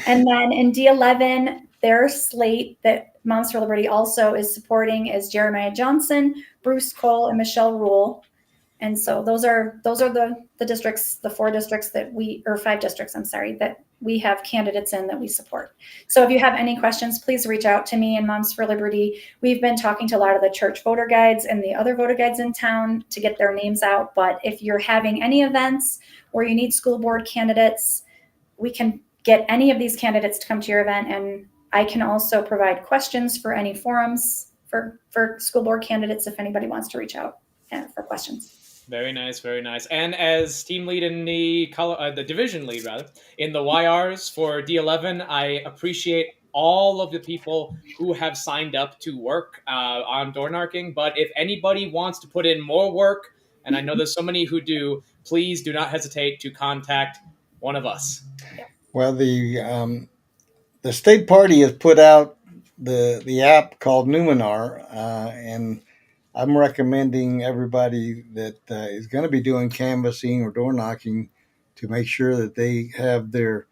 And then in D11, their slate that Moms for Liberty also is supporting is Jeremiah Johnson, Bruce Cole, and Michelle Rule. And so those are the districts, the 4 districts that 5 districts, that we have candidates in that we support. So if you have any questions, please reach out to me and Moms for Liberty. We've been talking to a lot of the church voter guides and the other voter guides in town to get their names out. But if you're having any events where you need school board candidates, we can get any of these candidates to come to your event. And I can also provide questions for any forums for school board candidates if anybody wants to reach out for questions.
Very nice, very nice. And as team lead in the division lead, rather, in the YRs for D11, I appreciate all of the people who have signed up to work on door knocking. But if anybody wants to put in more work, and I know there's so many who do, please do not hesitate to contact one of us.
Well, the state party has put out the app called Numenar, and I'm recommending everybody that is going to be doing canvassing or door knocking to make sure that they have their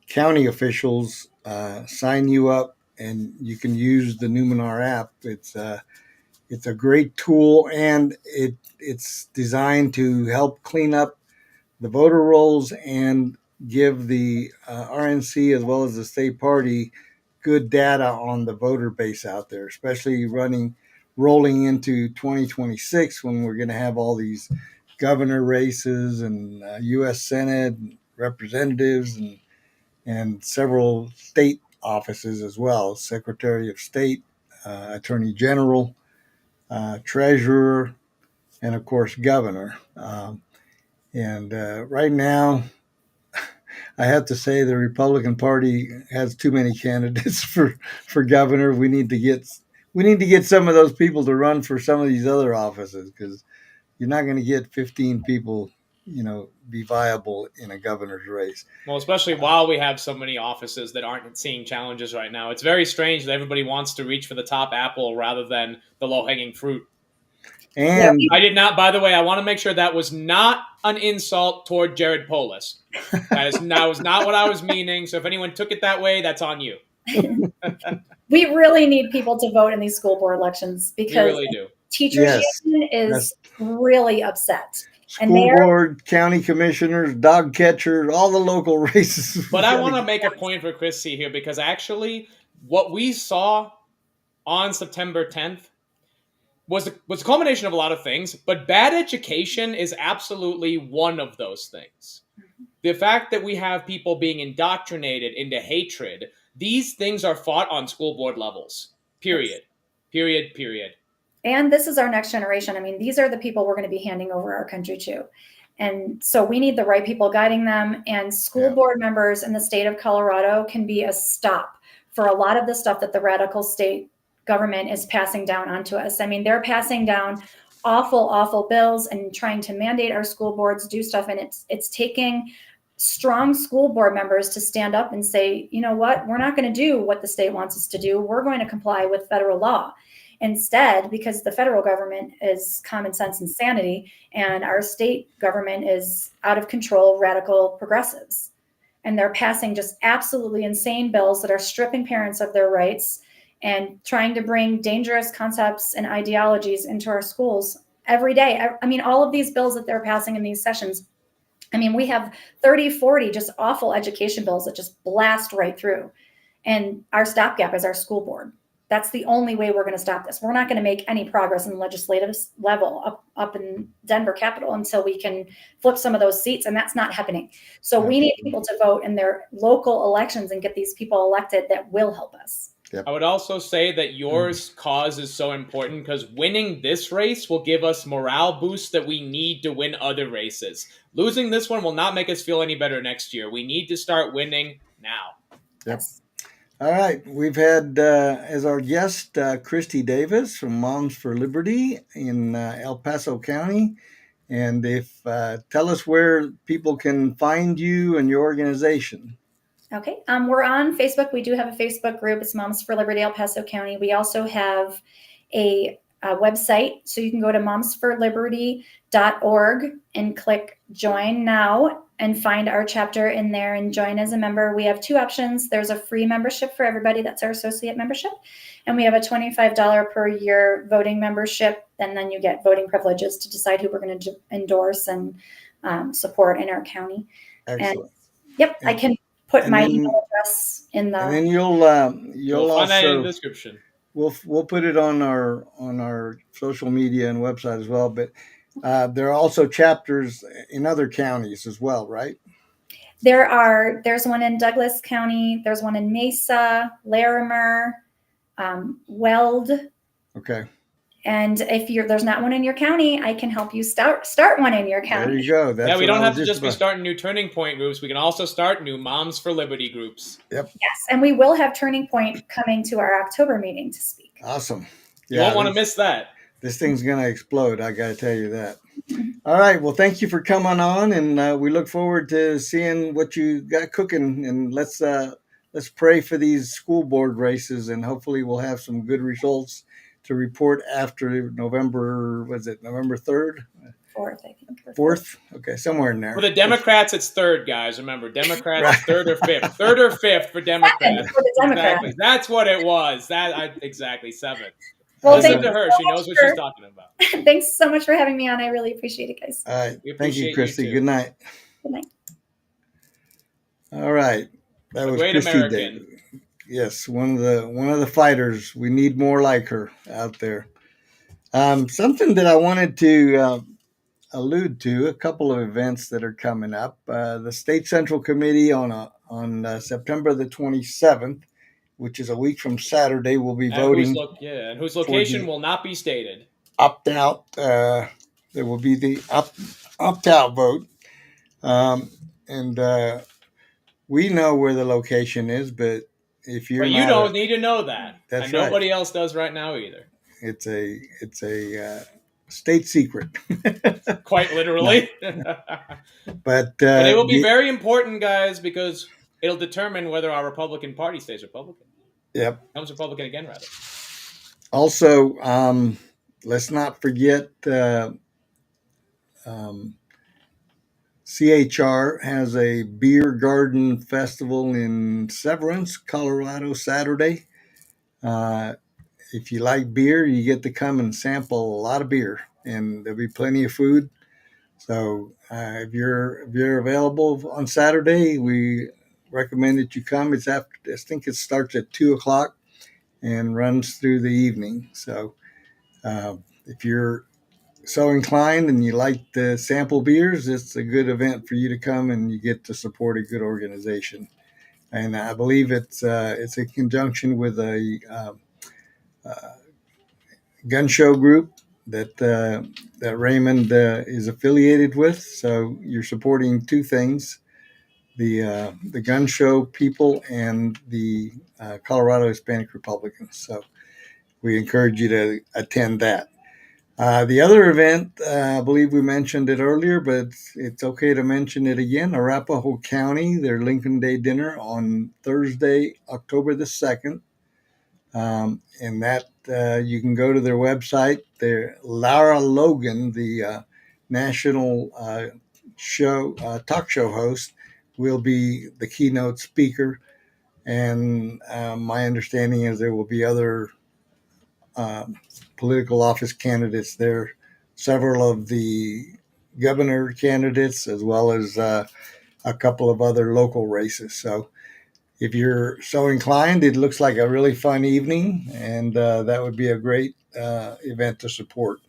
county officials sign you up, and you can use the Numenar app. It's a great tool, and it's designed to help clean up the voter rolls and give the RNC as well as the state party good data on the voter base out there, especially rolling into 2026 when we're going to have all these governor races and U.S. Senate representatives and several state offices as well, Secretary of State, Attorney General, Treasurer, and of course Governor. Right now, I have to say the Republican Party has too many candidates for governor. We need to get some of those people to run for some of these other offices, because you're not going to get 15 people, be viable in a governor's race.
Well, especially while we have so many offices that aren't seeing challenges right now. It's very strange that everybody wants to reach for the top apple rather than the low-hanging fruit.
And
I did not, by the way, I want to make sure that was not an insult toward Jared Polis. That was not what I was meaning. So if anyone took it that way, that's on you.
We really need people to vote in these school board elections because
we really do.
Teachers Union is really upset.
School board, county commissioners, dog catchers, all the local races.
But I want to make a point for Chrissy here, because actually what we saw on September 10th was a culmination of a lot of things, but bad education is absolutely one of those things. The fact that we have people being indoctrinated into hatred, these things are fought on school board levels. Period. Period. Period.
And this is our next generation. I mean, these are the people we're going to be handing over our country to. And so we need the right people guiding them. And school board members in the state of Colorado can be a stop for a lot of the stuff that the radical state government is passing down onto us. I mean, they're passing down awful, awful bills and trying to mandate our school boards do stuff. And it's taking strong school board members to stand up and say, you know what, we're not going to do what the state wants us to do. We're going to comply with federal law. Instead, because the federal government is common sense insanity and our state government is out of control, radical progressives. And they're passing just absolutely insane bills that are stripping parents of their rights and trying to bring dangerous concepts and ideologies into our schools every day. I mean, all of these bills that they're passing in these sessions, I mean, we have 30, 40 just awful education bills that just blast right through. And our stopgap is our school board. That's the only way we're going to stop this. We're not going to make any progress in the legislative level up in Denver Capitol until we can flip some of those seats, and that's not happening. So we need people to vote in their local elections and get these people elected that will help us.
Yep. I would also say that your cause is so important because winning this race will give us morale boosts that we need to win other races. Losing this one will not make us feel any better next year. We need to start winning now.
Yes. All right. We've had as our guest Christy Davis from Moms for Liberty in El Paso County. And tell us where people can find you and your organization.
Okay. We're on Facebook. We do have a Facebook group. It's Moms for Liberty El Paso County. We also have a website. So you can go to momsforliberty.org and click join now and find our chapter in there and join as a member. We have two options. There's a free membership for everybody. That's our associate membership. And we have a $25 per year voting membership. And then you get voting privileges to decide who we're going to endorse and support in our county.
Excellent.
And, I can put my email address in
And then
the.
you'll
find that in the
also
description.
we'll put it on our social media and website as well. But there are also chapters in other counties as well, right?
There's one in Douglas County. There's one in Mesa, Larimer, Weld.
Okay.
And if there's not one in your county, I can help you start one in your county.
There you go. That's
we
what
don't
I
have
was
to just be
about.
starting new Turning Point groups. We can also start new Moms for Liberty groups.
Yep.
Yes, and we will have Turning Point coming to our October meeting to speak.
Awesome.
You won't want to miss that.
This thing's going to explode. I got to tell you that. All right. Well, thank you for coming on, and we look forward to seeing what you got cooking. And let's pray for these school board races, and hopefully we'll have some good results to report after November. Was it November 3rd?
4th, I think.
4th? Okay, somewhere in there.
For the Democrats, it's 3rd, guys. Remember, Democrats, 3rd or 5th. 3rd or 5th for Democrats.
7th for the Democrats.
Exactly. That's what it was. Exactly 7th.
Well,
listen to her. She knows what she's talking about.
Thanks so much for having me on. I really appreciate it, guys.
All right.
We
Thank you,
appreciate
Christy.
you too.
Good night.
Good night.
All right. That
A
was
great
Christy
American.
Day. Yes, one of the fighters. We need more like her out there. Something that I wanted to allude to, a couple of events that are coming up. The State Central Committee on September the 27th, which is a week from Saturday, will be voting.
And whose location will not be stated.
Opt out. There will be the opt out vote, and we know where the location is, but if you're
But you don't need to know that.
That's
and nobody else does right now either.
It's a state secret.
Quite literally.
But
it will be very important, guys, because it'll determine whether our Republican Party stays Republican.
Yep.
Becomes Republican again, rather.
Also, let's not forget CHR has a beer garden festival in Severance, Colorado, Saturday. If you like beer, you get to come and sample a lot of beer, and there'll be plenty of food. So if you're available on Saturday, we recommend that you come. I think it starts at 2:00 and runs through the evening. So if you're so inclined and you like to sample beers, it's a good event for you to come, and you get to support a good organization. And I believe it's in conjunction with a gun show group that Raymond is affiliated with. So you're supporting two things: the gun show people and the Colorado Hispanic Republicans. So we encourage you to attend that. The other event, I believe we mentioned it earlier, but it's okay to mention it again. Arapahoe County, their Lincoln Day dinner on Thursday, October the 2nd. And that you can go to their website. Lara Logan, the national talk show host, will be the keynote speaker. And my understanding is there will be other political office candidates there, several of the governor candidates, as well as a couple of other local races. So if you're so inclined, it looks like a really fun evening, and that would be a great event to support.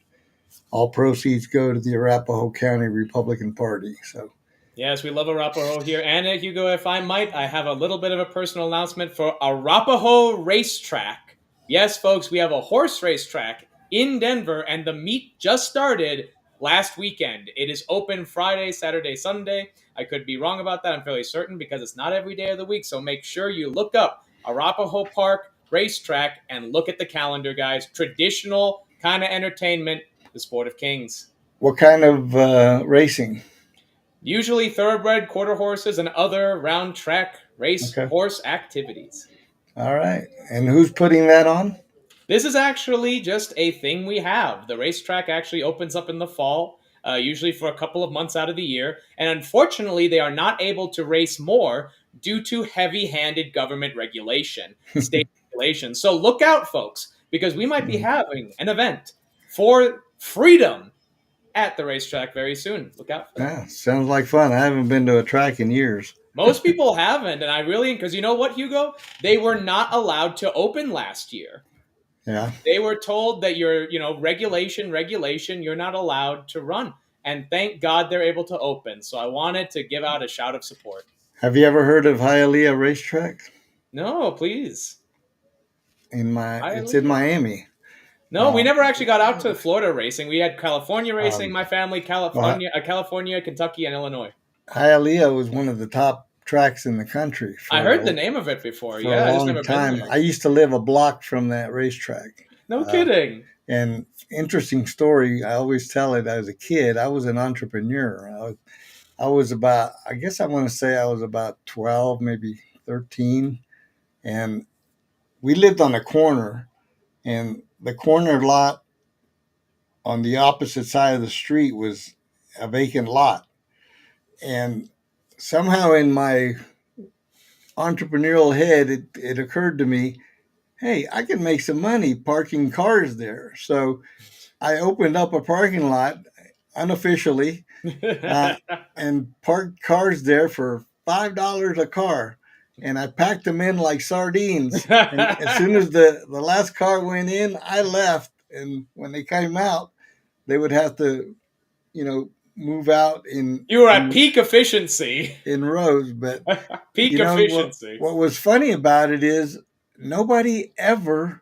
All proceeds go to the Arapahoe County Republican Party. So.
Yes, we love Arapahoe here. And Hugo, if I might, I have a little bit of a personal announcement for Arapahoe Racetrack. Yes, folks, we have a horse racetrack in Denver, and the meet just started last weekend. It is open Friday, Saturday, Sunday. I could be wrong about that. I'm fairly certain because it's not every day of the week. So make sure you look up Arapahoe Park Racetrack and look at the calendar, guys. Traditional kind of entertainment, the sport of kings.
What kind of racing?
Usually thoroughbred, quarter horses, and other round track race horse activities.
All right. And who's putting that on?
This is actually just a thing we have. The racetrack actually opens up in the fall, usually for a couple of months out of the year. And unfortunately, they are not able to race more due to heavy-handed government regulation, state regulation. So look out, folks, because we might be having an event for freedom at the racetrack very soon. Look out for that.
Yeah, sounds like fun. I haven't been to a track in years.
Most people haven't, and I really, because you know what, Hugo? They were not allowed to open last year.
Yeah.
They were told that regulation, you're not allowed to run. And thank God they're able to open. So I wanted to give out a shout of support.
Have you ever heard of Hialeah Racetrack?
No, please.
It's in Miami.
No, we never actually got out to Florida racing. We had California racing, my family, California, Kentucky, and Illinois.
Hialeah was one of the top tracks in the country.
I heard the name of it before. Yeah,
I just never been there. I used to live a block from that racetrack.
No kidding.
And interesting story. I always tell it as a kid. I was an entrepreneur. I was about, I guess I want to say I was about 12, maybe 13. And we lived on a corner, and the corner lot on the opposite side of the street was a vacant lot. And somehow in my entrepreneurial head, it occurred to me, hey, I can make some money parking cars there. So I opened up a parking lot unofficially and parked cars there for $5 a car. And I packed them in like sardines. And as soon as the last car went in, I left. And when they came out, they would have to, move out in.
You were at peak efficiency.
In rows, but
peak efficiency.
What was funny about it is nobody ever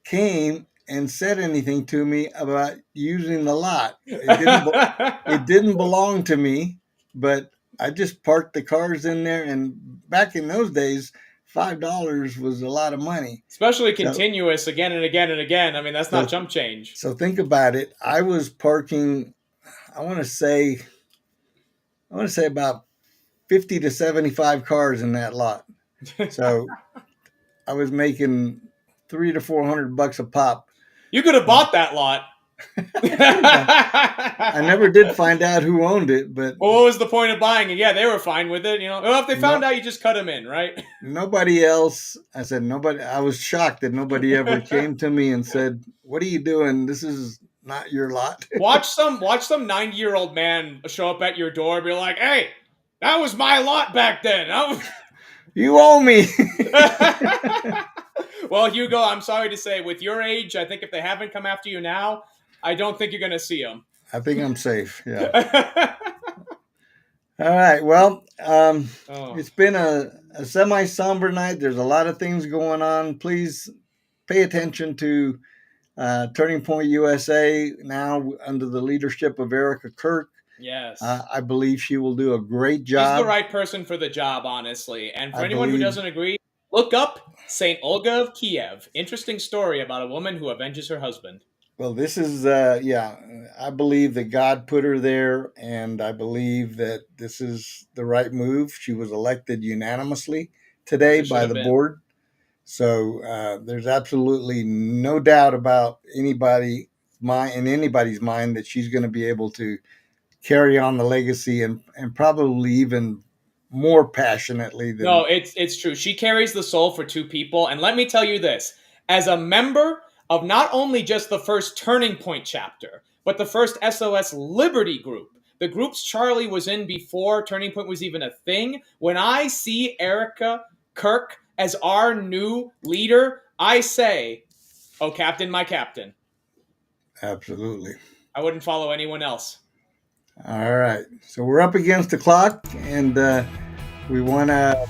came and said anything to me about using the lot. It didn't belong to me, but I just parked the cars in there. And back in those days, $5 was a lot of money.
Especially continuous again and again and again. I mean, that's not chump change.
So think about it. I was parking, I want to say about 50 to 75 cars in that lot. So I was making $300 to $400 a pop.
You could have bought that lot.
I never did find out who owned it, but
what was the point of buying it? Yeah, they were fine with it. Well, if they found out, you just cut them in, right?
Nobody else. I said nobody. I was shocked that nobody ever came to me and said, "What are you doing? This is not your lot."
Watch some 90-year-old man show up at your door and be like, "Hey, that was my lot back then.
You owe me."
Well, Hugo, I'm sorry to say, with your age, I think if they haven't come after you now, I don't think you're going to see them.
I think I'm safe. Yeah. All right. Well, It's been a semi-somber night. There's a lot of things going on. Please pay attention to Turning Point USA now under the leadership of Erica Kirk.
Yes.
I believe she will do a great job.
She's the right person for the job, honestly. And for anyone who doesn't agree, look up St. Olga of Kiev. Interesting story about a woman who avenges her husband.
Well, this is, I believe that God put her there, and I believe that this is the right move. She was elected unanimously today by the board. So there's absolutely no doubt about anybody's mind that she's going to be able to carry on the legacy and probably even more passionately than.
No, it's true. She carries the soul for two people. And let me tell you this, as a member of not only just the first Turning Point chapter, but the first SOS Liberty group, the groups Charlie was in before Turning Point was even a thing, when I see Erica Kirk as our new leader, I say, oh, Captain, my captain.
Absolutely.
I wouldn't follow anyone else.
All right. So we're up against the clock, and we want to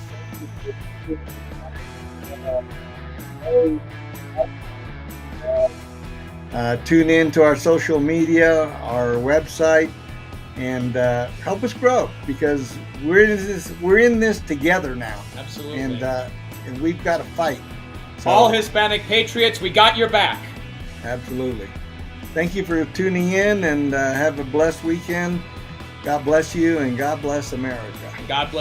tune in to our social media, our website, and help us grow, because we're in this together now.
Absolutely.
And we've got to fight.
So, all Hispanic Patriots, we got your back.
Absolutely. Thank you for tuning in, and have a blessed weekend. God bless you, and God bless America.
God bless.